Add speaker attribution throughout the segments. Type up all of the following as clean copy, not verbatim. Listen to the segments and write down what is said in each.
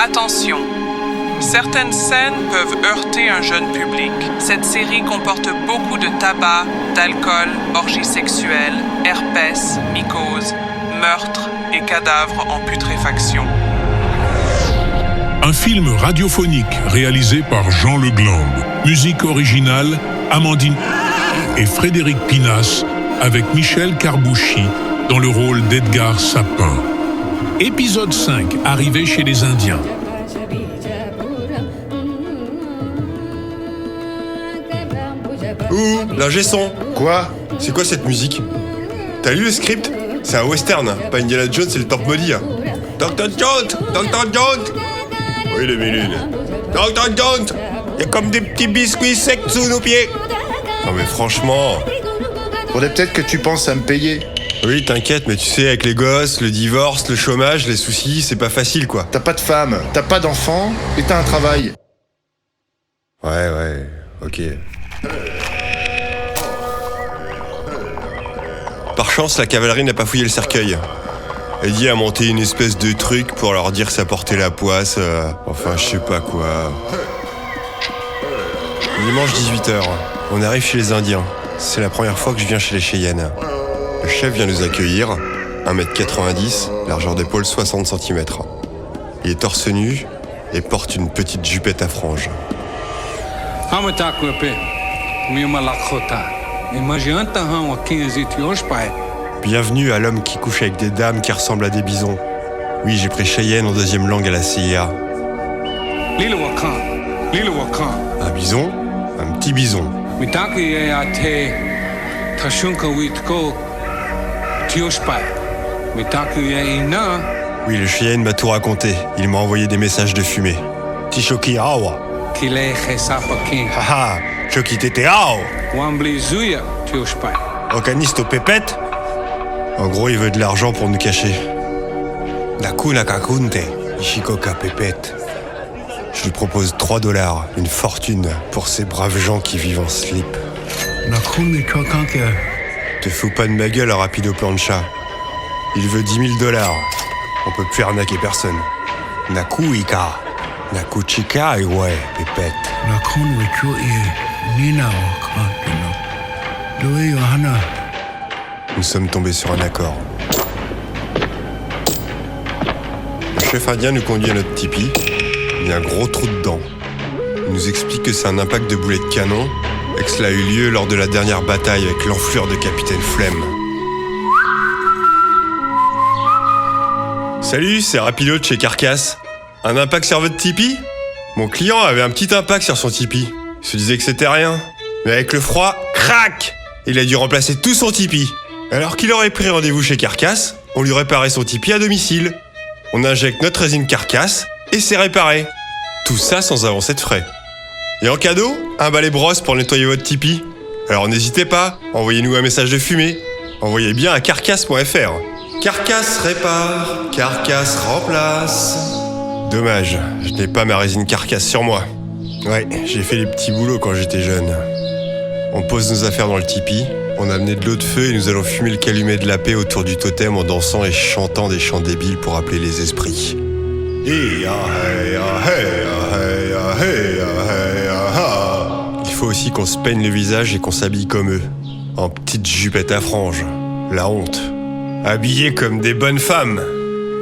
Speaker 1: Attention, certaines scènes peuvent heurter un jeune public. Cette série comporte beaucoup de tabac, d'alcool, orgies sexuelles, herpès, mycoses, meurtres et cadavres en putréfaction.
Speaker 2: Un film radiophonique réalisé par Jean Leglambe. Musique originale, Amandine et Frédéric Pinas, avec Michel Carbouchy dans le rôle d'Edgar Sapin. Épisode 5, arrivé chez les Indiens.
Speaker 3: L'ingé son.
Speaker 4: Quoi?
Speaker 3: C'est quoi cette musique? T'as lu le script? C'est un western, pas Indiana Jones, c'est le Top Body. Dr. Jones! Dr. Jones! Oui, les mélunes. Dr. Jones! Y'a comme des petits biscuits secs sous nos pieds! Non mais franchement...
Speaker 4: Faudrait peut-être que tu penses à me payer.
Speaker 3: Oui, t'inquiète, mais tu sais, avec les gosses, le divorce, le chômage, les soucis, c'est pas facile, quoi.
Speaker 4: T'as pas de femme, t'as pas d'enfant, et t'as un travail.
Speaker 3: Ouais, ok. Par chance, la cavalerie n'a pas fouillé le cercueil. Eddie a monté une espèce de truc pour leur dire que ça portait la poisse, enfin, je sais pas quoi. Dimanche 18h, on arrive chez les Indiens. C'est la première fois que je viens chez les Cheyennes. Le chef vient nous accueillir, 1m90, largeur d'épaule 60 cm. Il est torse nu et porte une petite jupette à franges. Bienvenue à l'homme qui couche avec des dames qui ressemblent à des bisons. Oui, j'ai pris Cheyenne en deuxième langue à la CIA. Un bison? Un petit bison. Oui, le Cheyenne m'a tout raconté. Il m'a envoyé des messages de fumée. Tishoki awa. Haha, choki tete ao. Okanisto pépette. En gros, il veut de l'argent pour nous cacher. Nakuna kakunte, Ishikoka pépette. Je lui propose $3, une fortune pour ces braves gens qui vivent en slip. Te fous pas de ma gueule, Rapido Plancha. Il veut $10 000. On peut plus arnaquer personne. Nakuika. Nakuchika et ouais, pépette. Nous sommes tombés sur un accord. Le chef indien nous conduit à notre tipi. Il y a un gros trou dedans. Il nous explique que c'est un impact de boulet de canon et que cela a eu lieu lors de la dernière bataille avec l'enflure de Capitaine Flemme. Salut, c'est Rapido de chez Carcasse. Un impact sur votre tipi? Mon client avait un petit impact sur son tipi. Il se disait que c'était rien. Mais avec le froid, crac! Il a dû remplacer tout son tipi. Alors qu'il aurait pris rendez-vous chez Carcasse, on lui réparait son tipi à domicile. On injecte notre résine Carcasse et c'est réparé. Tout ça sans avancer de frais. Et en cadeau, un balai brosse pour nettoyer votre tipi. Alors n'hésitez pas, envoyez-nous un message de fumée. Envoyez bien à carcasse.fr. Carcasse répare, Carcasse remplace. Dommage, je n'ai pas ma résine Carcasse sur moi. Ouais, j'ai fait les petits boulots quand j'étais jeune. On pose nos affaires dans le tipi, on a amené de l'eau de feu et nous allons fumer le calumet de la paix autour du totem en dansant et chantant des chants débiles pour appeler les esprits. Il faut aussi qu'on se peigne le visage et qu'on s'habille comme eux, en petites jupettes à franges. La honte. Habillés comme des bonnes femmes.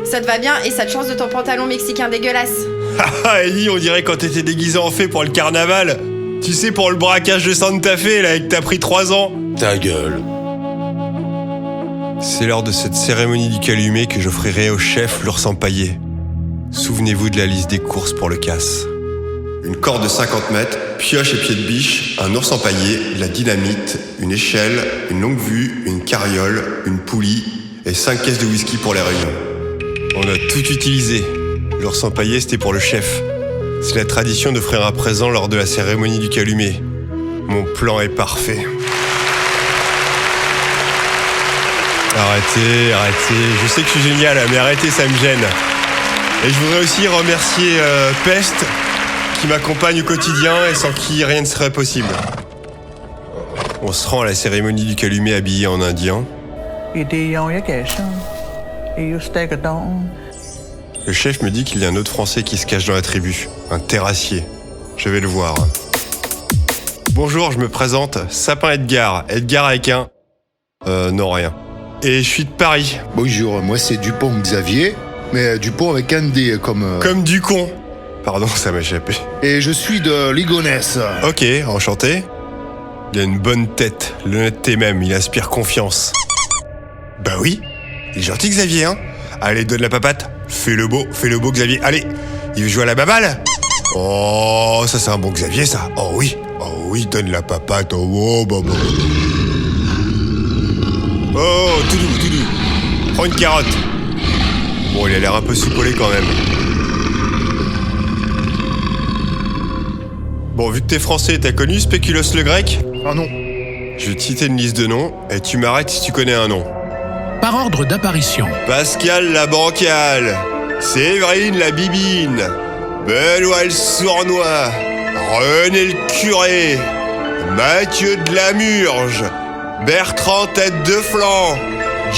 Speaker 5: Ça te va bien et ça te change de ton pantalon mexicain dégueulasse.
Speaker 3: Haha, Ellie, on dirait quand t'étais déguisé en fée pour le carnaval. Tu sais, pour le braquage de Santa Fe, là, et que t'as pris 3 ans.
Speaker 4: Ta gueule.
Speaker 3: C'est lors de cette cérémonie du calumet que j'offrirai au chef l'ours empaillé. Souvenez-vous de la liste des courses pour le casse. Une corde de 50 mètres, pioche et pied de biche, un ours empaillé, de la dynamite, une échelle, une longue vue, une carriole, une poulie et 5 caisses de whisky pour les réunions. On a tout utilisé. L'ours empaillé, c'était pour le chef. C'est la tradition d'offrir un présent lors de la cérémonie du calumet. Mon plan est parfait. Arrêtez, je sais que je suis génial, mais arrêtez, ça me gêne. Et je voudrais aussi remercier Peste, qui m'accompagne au quotidien et sans qui rien ne serait possible. On se rend à la cérémonie du calumet habillé en indien. Le chef me dit qu'il y a un autre Français qui se cache dans la tribu, un terrassier. Je vais le voir. Bonjour, je me présente, Sapin Edgar. Edgar avec un... non, rien. Et je suis de Paris.
Speaker 4: Bonjour, moi c'est Dupont Xavier, mais Dupont avec un D comme...
Speaker 3: Comme du con. Pardon, ça m'a échappé.
Speaker 4: Et je suis de Ligonnès.
Speaker 3: Ok, enchanté. Il a une bonne tête, l'honnêteté même, il inspire confiance. Bah oui, il est gentil Xavier, hein. Allez, donne la papate. Fais le beau Xavier. Allez, il veut jouer à la baballe. Oh, ça c'est un bon Xavier ça. Oh oui, donne la papate. Oh, bah. Oh, tout doux. Prends une carotte. Bon, il a l'air un peu soupolé quand même. Bon, vu que t'es français, t'as connu Spéculos le grec ?
Speaker 4: Ah non.
Speaker 3: Je vais te citer une liste de noms et tu m'arrêtes si tu connais un nom.
Speaker 2: Par ordre d'apparition.
Speaker 3: Pascal la bancale, Séverine la bibine, Benoît le sournois, René le curé, Mathieu de la Murge, Bertrand tête de flanc,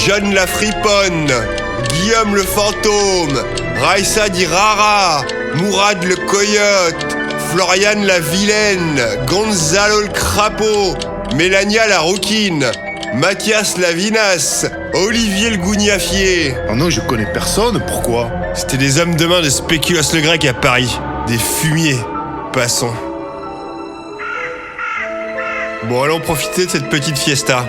Speaker 3: John la friponne, Guillaume le fantôme, Raissa di Rara, Mourad le coyote, Floriane la vilaine, Gonzalo le crapaud, Mélania la rouquine, Mathias la vinasse, Olivier le gougnafier.
Speaker 4: Ah non, je connais personne, pourquoi ?
Speaker 3: C'était des hommes de main de Spéculos le grec à Paris. Des fumiers. Passons. Bon, allons profiter de cette petite fiesta.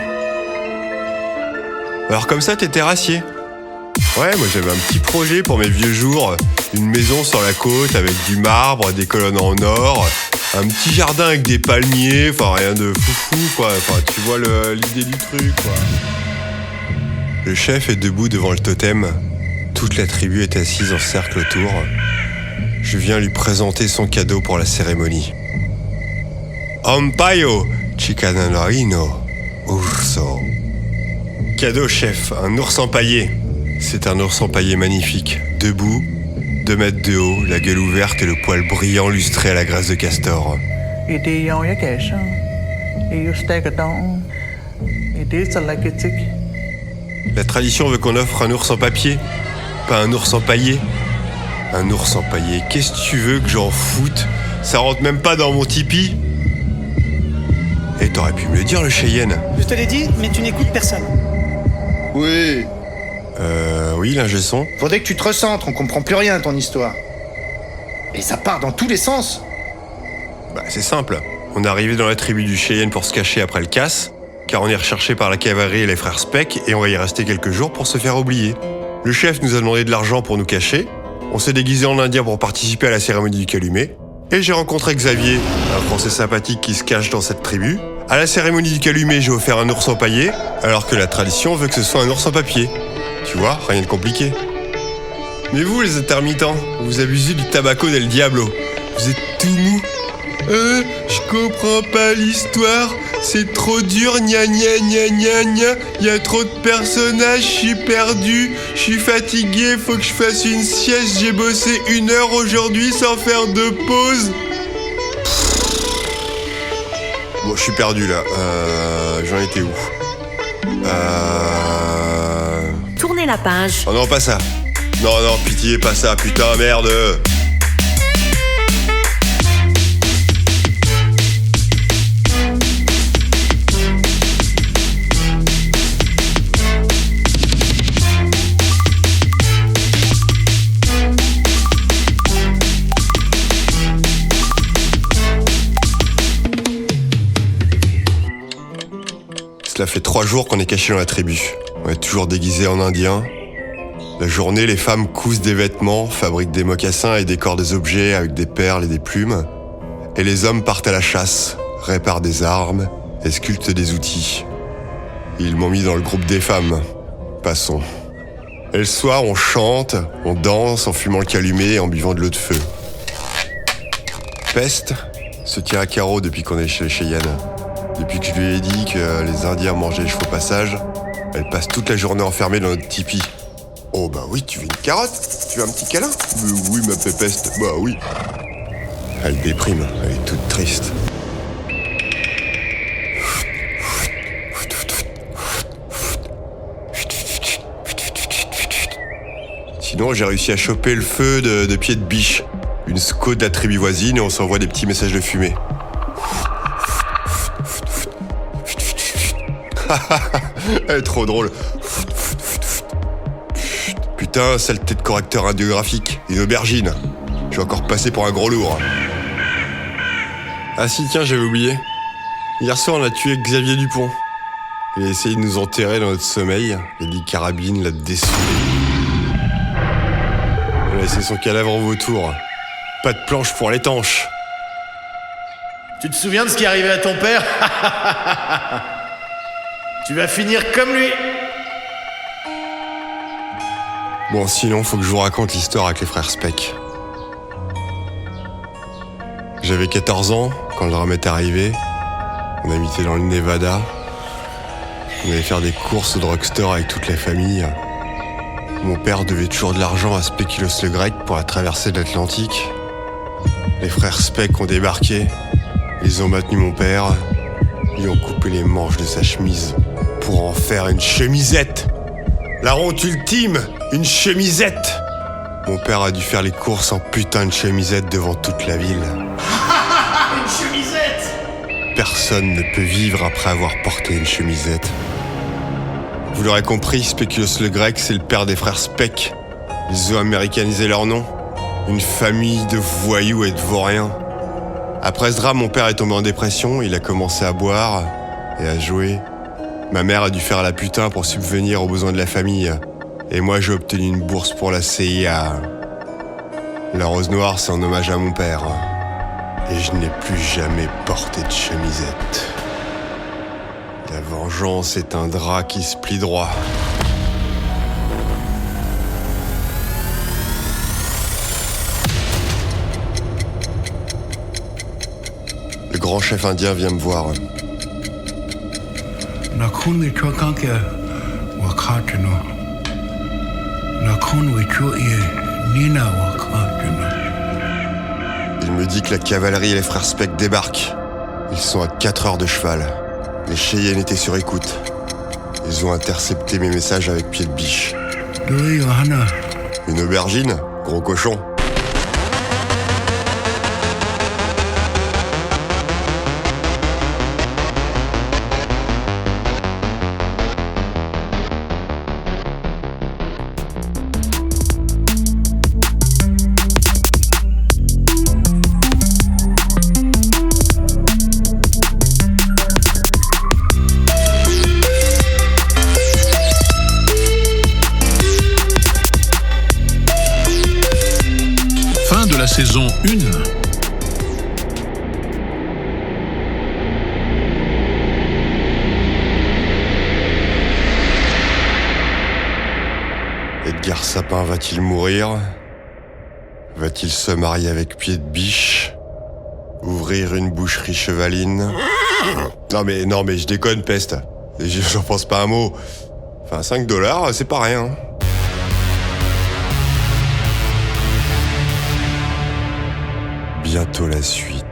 Speaker 3: Alors comme ça, t'es terrassier ? Ouais, moi j'avais un petit projet pour mes vieux jours. Une maison sur la côte avec du marbre, des colonnes en or, un petit jardin avec des palmiers, enfin rien de foufou quoi. Enfin tu vois l'idée du truc quoi. Le chef est debout devant le totem. Toute la tribu est assise en cercle autour. Je viens lui présenter son cadeau pour la cérémonie. Ampaio, chicanarino, urso. Cadeau chef, un ours empaillé. C'est un ours empaillé magnifique, debout, 2 mètres de haut, la gueule ouverte et le poil brillant lustré à la graisse de castor. La tradition veut qu'on offre un ours en papier, pas un ours empaillé. Un ours empaillé, qu'est-ce que tu veux que j'en foute ? Ça rentre même pas dans mon tipi. Et t'aurais pu me le dire, le Cheyenne.
Speaker 6: Je te l'ai dit, mais tu n'écoutes personne.
Speaker 4: Oui.
Speaker 3: Oui, l'ingé son.
Speaker 4: Faudrait que tu te recentres, on comprend plus rien à ton histoire. Et ça part dans tous les sens.
Speaker 3: Bah, c'est simple. On est arrivé dans la tribu du Cheyenne pour se cacher après le casse, car on est recherché par la cavalerie et les frères Speck, et on va y rester quelques jours pour se faire oublier. Le chef nous a demandé de l'argent pour nous cacher, on s'est déguisé en indien pour participer à la cérémonie du calumet, et j'ai rencontré Xavier, un Français sympathique qui se cache dans cette tribu. À la cérémonie du calumet, j'ai offert un ours empaillé, alors que la tradition veut que ce soit un ours en papier. Tu vois, rien de compliqué. Mais vous, les intermittents, vous abusez du tabaco del diablo. Vous êtes tout mou. Je comprends pas l'histoire. C'est trop dur, gna gna gna gna gna. Y a trop de personnages, je suis perdu. Je suis fatigué, faut que je fasse une sieste. J'ai bossé 1 heure aujourd'hui sans faire de pause. Bon, je suis perdu là. J'en étais où ?
Speaker 7: Tournez la page.
Speaker 3: Oh non, pas ça. Non, pitié, pas ça, putain, merde. Cela fait 3 jours qu'on est caché dans la tribu. On est toujours déguisés en indien. La journée, les femmes cousent des vêtements, fabriquent des mocassins et décorent des objets avec des perles et des plumes. Et les hommes partent à la chasse, réparent des armes et sculptent des outils. Ils m'ont mis dans le groupe des femmes. Passons. Et le soir, on chante, on danse en fumant le calumet et en buvant de l'eau de feu. Peste se tient à carreau depuis qu'on est chez les Cheyennes. Depuis que je lui ai dit que les Indiens mangeaient les chevaux au passage, elle passe toute la journée enfermée dans notre tipi. Oh bah oui, tu veux une carotte ? Tu veux un petit câlin ? Oui, ma pépeste, bah oui. Elle déprime, elle est toute triste. Sinon, j'ai réussi à choper le feu de pied de biche. Une SCO de la tribu voisine et on s'envoie des petits messages de fumée. Elle est trop drôle. Putain, saleté de correcteur radiographique. Une aubergine. Je vais encore passer pour un gros lourd. Ah si, tiens, j'avais oublié. Hier soir, on a tué Xavier Dupont. Il a essayé de nous enterrer dans notre sommeil. Il a dit carabine l'a dessus. On a laissé son cadavre en vautour. Pas de planche pour l'étanche.
Speaker 8: Tu te souviens de ce qui est arrivé à ton père? Tu vas finir comme lui.
Speaker 3: Bon, sinon, faut que je vous raconte l'histoire avec les frères Speck. J'avais 14 ans quand le drame est arrivé. On habitait dans le Nevada. On allait faire des courses au drugstore avec toute la famille. Mon père devait toujours de l'argent à Spéculoos le Grec pour la traversée de l'Atlantique. Les frères Speck ont débarqué. Ils ont maintenu mon père. Ils ont coupé les manches de sa chemise pour en faire une chemisette. La honte ultime, une chemisette. Mon père a dû faire les courses en putain de chemisette devant toute la ville.
Speaker 8: Une chemisette.
Speaker 3: Personne ne peut vivre après avoir porté une chemisette. Vous l'aurez compris, Spéculoos le Grec, c'est le père des frères Speck. Ils ont américanisé leur nom. Une famille de voyous et de vauriens. Après ce drame, mon père est tombé en dépression, il a commencé à boire et à jouer. Ma mère a dû faire la putain pour subvenir aux besoins de la famille. Et moi, j'ai obtenu une bourse pour la CIA. La rose noire, c'est en hommage à mon père. Et je n'ai plus jamais porté de chemisette. La vengeance est un drap qui se plie droit. Le grand chef indien vient me voir. Il me dit que la cavalerie et les frères Speck débarquent. Ils sont à 4 heures de cheval. Les Cheyennes étaient sur écoute. Ils ont intercepté mes messages avec pied de biche. Une aubergine, gros cochon.
Speaker 2: Saison 1.
Speaker 3: Edgar Sapin va-t-il mourir? Va-t-il se marier avec pied de biche? Ouvrir une boucherie chevaline? Non mais je déconne, peste. J'en pense pas un mot. Enfin, $5, c'est pas rien. Bientôt la suite.